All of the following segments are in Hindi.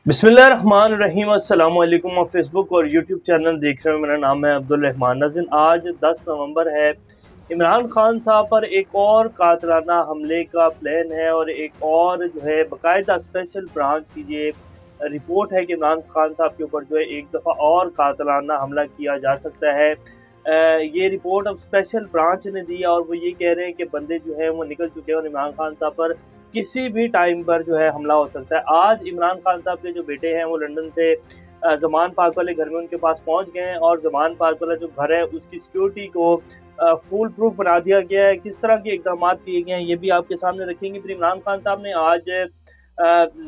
बिस्मिल्लाहिर्रहमानिर्रहीम अस्सलाम वालेकुम। और फेसबुक और यूट्यूब चैनल देख रहे हो, मेरा नाम है अब्दुल रहमान नाज़रीन। आज 10 नवंबर है। इमरान खान साहब पर एक और कातलाना हमले का प्लान है और एक और जो है बाकायदा स्पेशल ब्रांच की ये रिपोर्ट है कि इमरान खान साहब के ऊपर जो है एक दफ़ा और कातलाना हमला किया जा सकता है। ये रिपोर्ट अब स्पेशल ब्रांच ने दी है और वो ये कह रहे हैं कि बंदे जो हैं वो निकल चुके हैं और इमरान खान साहब पर किसी भी टाइम पर जो है हमला हो सकता है। आज इमरान खान साहब के जो बेटे हैं वो लंदन से ज़मान पार्क वाले घर में उनके पास पहुंच गए हैं और ज़मान पार्क वाला जो घर है उसकी सिक्योरिटी को फूल प्रूफ बना दिया गया है। किस तरह के इकदाम किए गए हैं ये भी आपके सामने रखेंगे। फिर इमरान खान साहब ने आज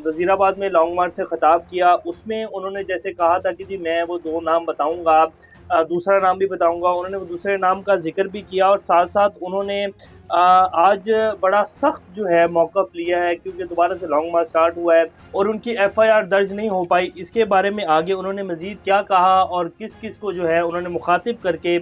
वज़ीराबाद में लॉन्ग मार्च से खिताब किया, उसमें उन्होंने जैसे कहा था कि जी मैं वो 2 नाम बताऊँगा, दूसरा नाम भी बताऊँगा। उन्होंने वो दूसरे नाम का ज़िक्र भी किया और साथ-साथ उन्होंने आज बड़ा सख्त जो है मौक़िफ़ लिया है क्योंकि दोबारा से लॉन्ग मार्च स्टार्ट हुआ है और उनकी एफआईआर दर्ज नहीं हो पाई। इसके बारे में आगे उन्होंने मज़ीद क्या कहा और किस-किस को जो है उन्होंने मुखातिब करके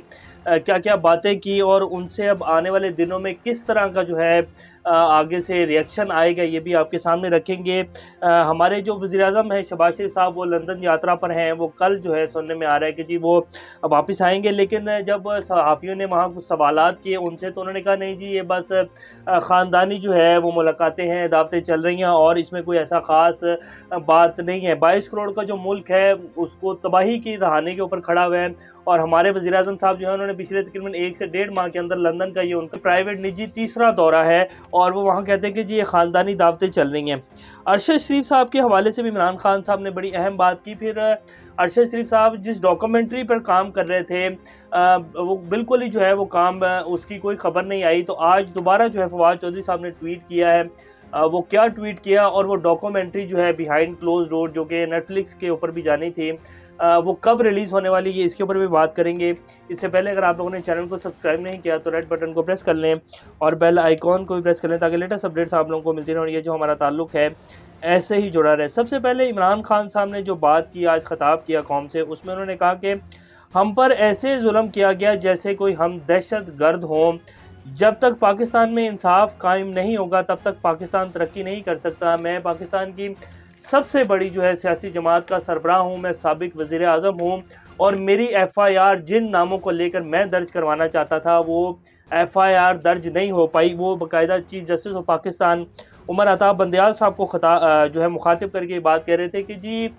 क्या-क्या बातें की और उनसे अब आने वाले दिनों में किस तरह का जो है आगे से रिएक्शन आएगा ये भी आपके सामने रखेंगे। हमारे जो वज़ीर-ए-आज़म हैं शहबाज शरीफ साहब वो लंदन यात्रा पर हैं, वो कल जो है सुनने में आ रहा है कि जी वो वापस आएँगे। लेकिन जब सहाफ़ियों ने वहाँ कुछ सवालात किए उनसे तो उन्होंने कहा नहीं जी ये बस ख़ानदानी जो है वो मुलाकातें हैं, दावतें चल रही हैं और इसमें कोई ऐसा ख़ास बात नहीं है। 22 करोड़ का जो मुल्क है उसको तबाही की दहाने के ऊपर खड़ा हुआ है और हमारे वज़ीर-ए-आज़म साहब जो है उन्होंने पिछले तकरीबन 1 से डेढ़ माह के अंदर लंदन का ये उनका प्राइवेट निजी तीसरा दौरा है और वो वहाँ कहते हैं कि जी ये ख़ानदानी दावतें चल रही हैं। अरशद शरीफ साहब के हवाले से भी इमरान खान साहब ने बड़ी अहम बात की। फिर अरशद शरीफ साहब जिस डॉक्यूमेंट्री पर काम कर रहे थे वो बिल्कुल ही जो है वो काम उसकी कोई खबर नहीं आई। तो आज दोबारा जो है फवाद चौधरी साहब ने ट्वीट किया है। वो क्या ट्वीट किया और वो डॉक्यूमेंट्री जो है बिहाइंड क्लोज डोर जो कि नेटफ्लिक्स के ऊपर भी जानी थी वो कब रिलीज़ होने वाली है इसके ऊपर भी बात करेंगे। इससे पहले अगर आप लोगों ने चैनल को सब्सक्राइब नहीं किया तो रेड बटन को प्रेस कर लें और बेल आइकॉन को भी प्रेस कर लें ताकि लेटेस्ट अपडेट्स आप लोगों को मिलती रहें और ये जो हमारा ताल्लुक़ है ऐसे ही जुड़ा रहे। सबसे पहले इमरान खान साहब ने जो बात की, आज ख़िताब किया कौम से, उसमें उन्होंने कहा कि हम पर ऐसे जुल्म किया गया जैसे कोई हम दहशत गर्द हों। जब तक पाकिस्तान में इंसाफ कायम नहीं होगा तब तक पाकिस्तान तरक्की नहीं कर सकता। मैं पाकिस्तान की सबसे बड़ी जो है सियासी जमात का सरबराह हूँ, मैं साबिक वज़ीर-ए-आज़म हूँ और मेरी एफआईआर जिन नामों को लेकर मैं दर्ज करवाना चाहता था वो एफआईआर दर्ज नहीं हो पाई। वो बाकायदा chief justice of Pakistan Umar Ata Bandial साहब को जो है मुखातिब करके बात कह रहे थे कि जी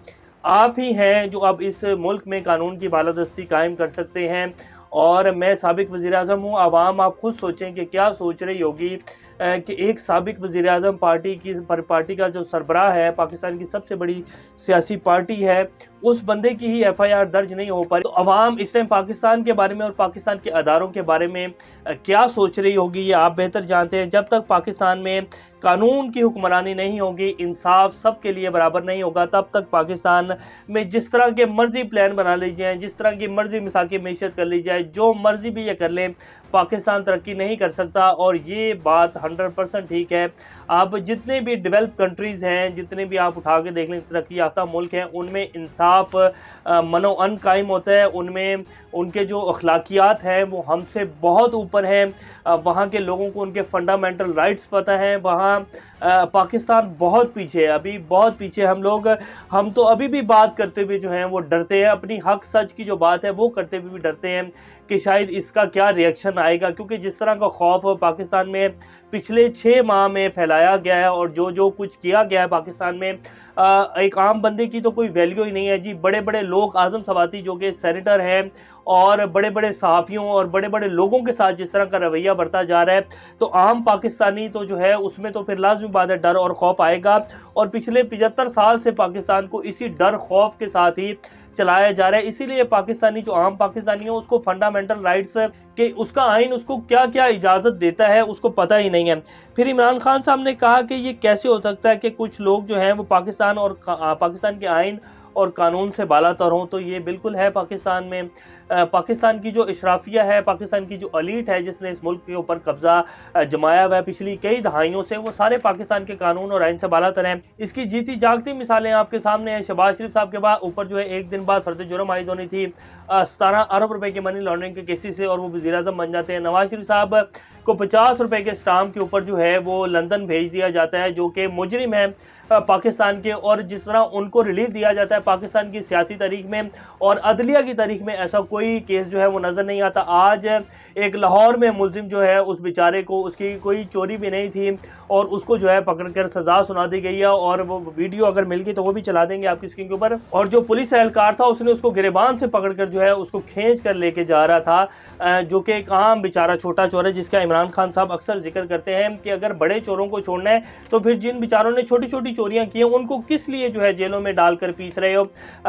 आप ही हैं जो अब इस मुल्क में कानून की बालादस्ती कायम कर सकते हैं और मैं साबिक वज़ीर-ए-आज़म हूँ। आवाम आप खुद सोचें कि क्या सोच रही होगी कि एक साबिक वज़ीर-ए-आज़म पार्टी का जो सरबराह है, पाकिस्तान की सबसे बड़ी सियासी पार्टी है, उस बंदे की ही एफआईआर दर्ज नहीं हो पा रही। तो अवाम इस टाइम पाकिस्तान के बारे में और पाकिस्तान के अदारों के बारे में क्या सोच रही होगी ये आप बेहतर जानते हैं। जब तक पाकिस्तान में कानून की हुक्मरानी नहीं होगी, इंसाफ सबके लिए बराबर नहीं होगा, तब तक पाकिस्तान में जिस तरह के मर्जी प्लान बना ली जाए, जिस तरह की मर्जी मिसाकी मीशत कर ली जाए, जो मर्जी भी ये कर लें, पाकिस्तान तरक्की नहीं कर सकता। और ये बात 100% ठीक है। आप जितने भी डेवलप कंट्रीज़ हैं, जितने भी आप उठा के देख लें तरक्की याफ्ता मुल्क हैं, उनमें इंसाफ मनो-अन कायम होता है, उनमें उनके जो अखलाकियात हैं वो हमसे बहुत ऊपर हैं। वहाँ के लोगों को उनके फंडामेंटल राइट्स पता है। वहाँ पाकिस्तान बहुत पीछे है, अभी बहुत पीछे हम तो अभी भी बात करते हुए जो हैं वो डरते हैं। अपनी हक सच की जो बात है वो करते हुए भी डरते हैं कि शायद इसका क्या रिएक्शन आएगा, क्योंकि जिस तरह का खौफ पाकिस्तान में पिछले 6 माह में फैलाया गया है और जो कुछ किया गया है पाकिस्तान में, एक आम बंदे की तो कोई वैल्यू ही नहीं है जी। बड़े-बड़े लोग, आज़म सवाती जो कि सेनेटर हैं और बड़े-बड़े सहाफ़ियों और बड़े-बड़े लोगों के साथ जिस तरह का रवैया बरता जा रहा है, तो आम पाकिस्तानी तो जो है उसमें तो फिर लाज़मी बात है डर और खौफ आएगा। और पिछले 75 साल से पाकिस्तान को इसी डर खौफ के साथ ही चलाया जा रहा है। इसीलिए पाकिस्तानी जो आम पाकिस्तानी है उसको फंडामेंटल राइट्स के उसका आइन उसको क्या-क्या इजाज़त देता है उसको पता ही नहीं है। फिर इमरान खान साहब ने कहा कि ये कैसे हो सकता है कि कुछ लोग जो हैं वो पाकिस्तान के आइन और कानून से बालातर हों। तो ये बिल्कुल है पाकिस्तान में। पाकिस्तान की जो इशराफिया है, पाकिस्तान की जो एलीट है जिसने इस मुल्क के ऊपर कब्ज़ा जमाया हुआ है पिछली कई दहाइयों से, वो सारे पाकिस्तान के कानून और आइन से बालातर हैं। इसकी जीती जागती मिसालें आपके सामने हैं। शहबाज शरीफ साहब के ऊपर जो है एक दिन बाद फर्द जुर्म आयद होनी थी 17 अरब रुपए के मनी लॉन्ड्रिंग के केसेस से और वो वज़ीर-ए-आज़म बन जाते हैं। नवाज शरीफ साहब को 50 रुपए के स्टाम्प के ऊपर जो है वो लंदन भेज दिया जाता है, जो कि मुजरिम है पाकिस्तान के, और जिस तरह उनको रिलीफ दिया जाता है पाकिस्तान की सियासी तारीख में और अदलिया की तारीख में, ऐसा कोई केस जो है वो नज़र नहीं आता। आज एक लाहौर में मुलजिम जो है उस बेचारे को, उसकी कोई चोरी भी नहीं थी और उसको जो है पकड़कर सज़ा सुना दी गई है, और वो वीडियो अगर मिल गई तो वो भी चला देंगे आपकी स्क्रीन के ऊपर। और जो पुलिस एहलकार था उसने उसको गिरबान से पकड़कर जो है उसको खींच कर लेके जा रहा था, जो कि एक आम बेचारा छोटा चोर है, जिसका इमरान खान साहब अक्सर जिक्र करते हैं कि अगर बड़े चोरों को छोड़ना है तो फिर जिन बेचारों ने छोटी छोटी चोरियां की हैं उनको किस लिए जो है जेलों में डालकर पीस रहे हो।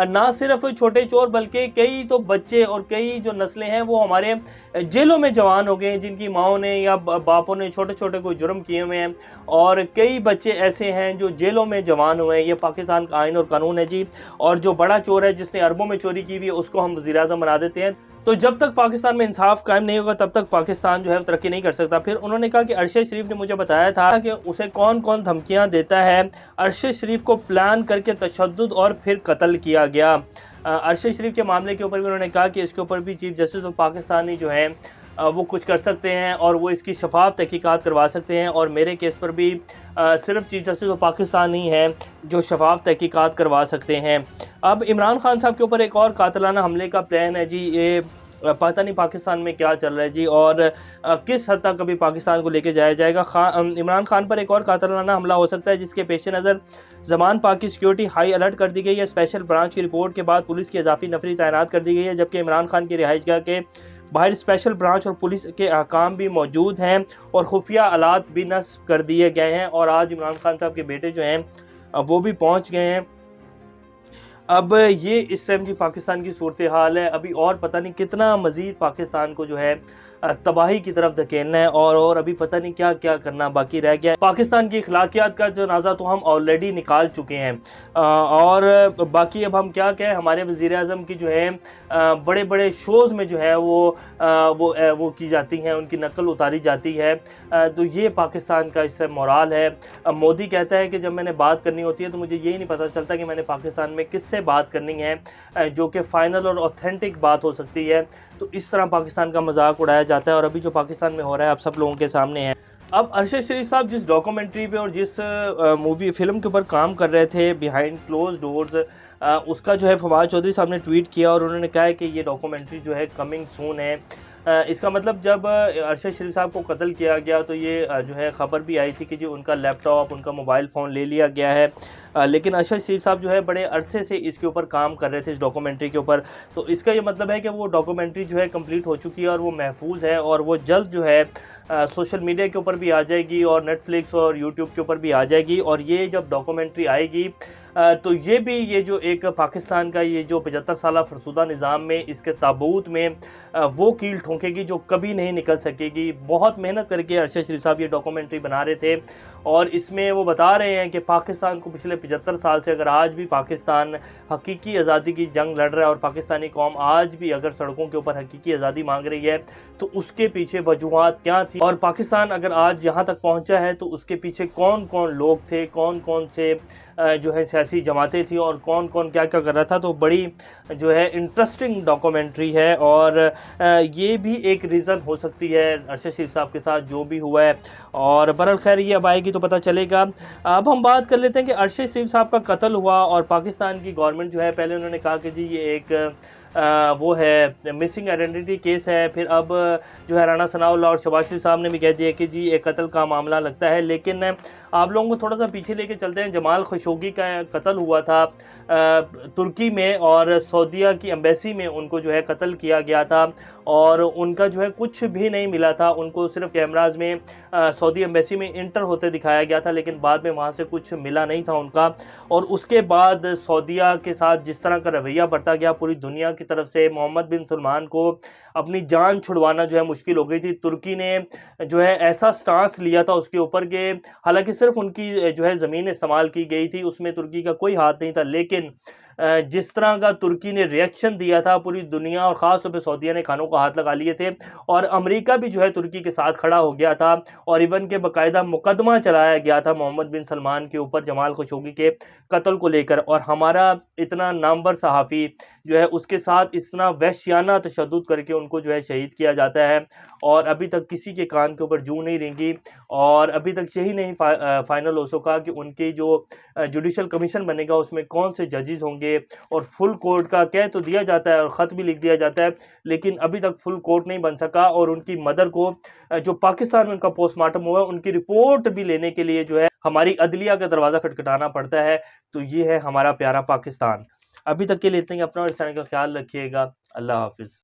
ना सिर्फ छोटे चोर बल्कि कई तो बच्चे और कई जो नस्लें हैं वो हमारे जेलों में जवान हो गए हैं, जिनकी माओं ने या बापों ने छोटे छोटे कोई जुर्म किए हुए हैं, और कई बच्चे ऐसे हैं जो जेलों में जवान हुए हैं। ये पाकिस्तान का आइन और कानून है जी। और जो बड़ा चोर है जिसने अरबों में चोरी की हुई है उसको हम वज़ीर आज़म बना देते हैं। तो जब तक पाकिस्तान में इंसाफ कायम नहीं होगा तब तक पाकिस्तान जो है तरक्की नहीं कर सकता। फिर उन्होंने कहा कि अरशद शरीफ ने मुझे बताया था कि उसे कौन कौन धमकियां देता है। अरशद शरीफ को प्लान करके तशद्दुद और फिर कत्ल किया गया। अरशद शरीफ के मामले के ऊपर भी उन्होंने कहा कि इसके ऊपर भी चीफ जस्टिस ऑफ पाकिस्तानी जो है वो कुछ कर सकते हैं और वो इसकी शफाफ तहकीकात करवा सकते हैं, और मेरे केस पर भी सिर्फ चीफ जस्टिस ऑफ पाकिस्तान ही हैं जो शफाफ तहकीकात करवा सकते हैं। अब इमरान खान साहब के ऊपर एक और कातिलाना हमले का प्लान है जी। ये पता नहीं पाकिस्तान में क्या चल रहा है जी, और किस हद तक अभी पाकिस्तान को लेके जाया जाएगा। इमरान खान पर एक और कातिलाना हमला हो सकता है, जिसके पेश नज़र ज़मान पाक की सिक्योरिटी हाई अलर्ट कर दी गई है। स्पेशल ब्रांच की रिपोर्ट के बाद पुलिस की इजाफी नफरी तैनात कर दी गई है, जबकि इमरान खान की रिहाइशगाह के बाहर स्पेशल ब्रांच और पुलिस के अहकाम भी मौजूद हैं और खुफिया आलात भी नस्ब कर दिए गए हैं। और आज इमरान खान साहब के बेटे जो हैं वो भी पहुंच गए हैं। अब ये इस टाइम जी पाकिस्तान की सूरत हाल है। अभी और पता नहीं कितना मज़ीद पाकिस्तान को जो है तबाही की तरफ धकेलना है, और अभी पता नहीं क्या क्या करना बाकी रह गया है। पाकिस्तान की अखलाकियात का जनाजा तो हम ऑलरेडी निकाल चुके हैं, और बाकी अब हम क्या कहें। हमारे वज़ीर आज़म की जो है बड़े बड़े शोज़ में जो है वो की जाती हैं, उनकी नकल उतारी जाती है। तो ये पाकिस्तान का इससे मोराल है। मोदी कहता है कि जब मैंने बात करनी होती है तो मुझे यही नहीं पता चलता कि मैंने पाकिस्तान में किससे बात करनी है जो कि फ़ाइनल और ऑथेंटिक बात हो सकती है। तो इस तरह पाकिस्तान का मजाक उड़ाया जाता है, और अभी जो पाकिस्तान में हो रहा है आप सब लोगों के सामने है। अब अरशद शरीफ साहब जिस डॉक्यूमेंट्री पे और जिस मूवी फिल्म के ऊपर काम कर रहे थे बिहाइंड क्लोज डोर्स, उसका जो है फवाद चौधरी साहब ने ट्वीट किया और उन्होंने कहा है कि ये डॉक्यूमेंट्री जो है कमिंग सून है। इसका मतलब जब अरशद शरीफ साहब को कत्ल किया गया तो ये जो है ख़बर भी आई थी कि जो उनका लैपटॉप, उनका मोबाइल फ़ोन ले लिया गया है। लेकिन अरशद शरीफ साहब जो है बड़े अरसे से इसके ऊपर काम कर रहे थे, इस डॉक्यूमेंट्री के ऊपर। तो इसका ये मतलब है कि वो डॉक्यूमेंट्री जो है कंप्लीट हो चुकी है और वो महफूज है, और वो जल्द जो है सोशल मीडिया के ऊपर भी आ जाएगी और नेटफ्लिक्स और यूट्यूब के ऊपर भी आ जाएगी। और ये जब डॉक्यूमेंट्री आएगी तो ये जो एक पाकिस्तान का ये जो 75 साला फरसुदा निज़ाम में इसके ताबूत में वो कील ठोंकेगी जो कभी नहीं निकल सकेगी। बहुत मेहनत करके अरशद शरीफ साहब ये डॉक्यूमेंट्री बना रहे थे, और इसमें वो बता रहे हैं कि पाकिस्तान को पिछले 75 साल से, अगर आज भी पाकिस्तान हकीकी आज़ादी की जंग लड़ रहा है और पाकिस्तानी कौम आज भी अगर सड़कों के ऊपर हकीकी आज़ादी मांग रही है तो उसके पीछे वजूहात क्या थी, और पाकिस्तान अगर आज यहाँ तक पहुँचा है तो उसके पीछे कौन कौन लोग थे, कौन कौन से जो है सियासी जमातें थी और कौन कौन क्या क्या कर रहा था। तो बड़ी जो है इंटरेस्टिंग डॉक्यूमेंट्री है, और ये भी एक रीज़न हो सकती है अरशद शरीफ साहब के साथ जो भी हुआ है। और बहरहाल खैर ये अब आएगी तो पता चलेगा। अब हम बात कर लेते हैं कि अरशद शरीफ साहब का कत्ल हुआ और पाकिस्तान की गवर्नमेंट जो है, पहले उन्होंने कहा कि जी ये एक वो है मिसिंग आइडेंटिटी केस है, फिर अब जो है राना सनाउल्लाह और शहबाज शरीफ साहब ने भी कह दिया कि जी एक कत्ल का मामला लगता है। लेकिन आप लोगों को थोड़ा सा पीछे लेके चलते हैं। जमाल खशोगी का कत्ल हुआ था तुर्की में, और सऊदीया की एम्बेसी में उनको जो है कत्ल किया गया था, और उनका जो है कुछ भी नहीं मिला था। उनको सिर्फ कैमराज में सऊदी एम्बेसी में इंटर होते दिखाया गया था, लेकिन बाद में वहाँ से कुछ मिला नहीं था उनका। और उसके बाद सऊदीया के साथ जिस तरह का रवैया बरता गया पूरी दुनिया की तरफ से, मोहम्मद बिन सलमान को अपनी जान छुड़वाना जो है मुश्किल हो गई थी। तुर्की ने जो है ऐसा स्टांस लिया था उसके ऊपर के, हालांकि सिर्फ उनकी जो है ज़मीन इस्तेमाल की गई थी, उसमें तुर्की का कोई हाथ नहीं था, लेकिन जिस तरह का तुर्की ने रिएक्शन दिया था, पूरी दुनिया और ख़ास तौर पे सऊदीया ने कानों को हाथ लगा लिए थे और अमेरिका भी जो है तुर्की के साथ खड़ा हो गया था और इवन के बाकायदा मुकदमा चलाया गया था मोहम्मद बिन सलमान के ऊपर जमाल खशोगी के कत्ल को लेकर। और हमारा इतना नामवर सहाफ़ी जो है उसके साथ इतना वहशियाना तशद्दुद करके उनको जो है शहीद किया जाता है और अभी तक किसी के कान के ऊपर जूं नहीं रेंगी और अभी तक यही नहीं फाइनल हो सका कि उनकी जो जुडिशल कमीशन बनेगा उसमें कौन से जजेस होंगे। और फुल कोर्ट का कह तो दिया जाता है और ख़त भी लिख दिया जाता है, लेकिन अभी तक फुल कोर्ट नहीं बन सका और उनकी मदर को जो पाकिस्तान में उनका पोस्टमार्टम हुआ उनकी रिपोर्ट भी लेने के लिए जो है हमारी अदलिया का दरवाज़ा खटखटाना पड़ता है। तो ये है हमारा प्यारा पाकिस्तान। अभी तक के लिए इतना ही। अपना और इस तरह का ख्याल रखिएगा। अल्लाह हाफिज़।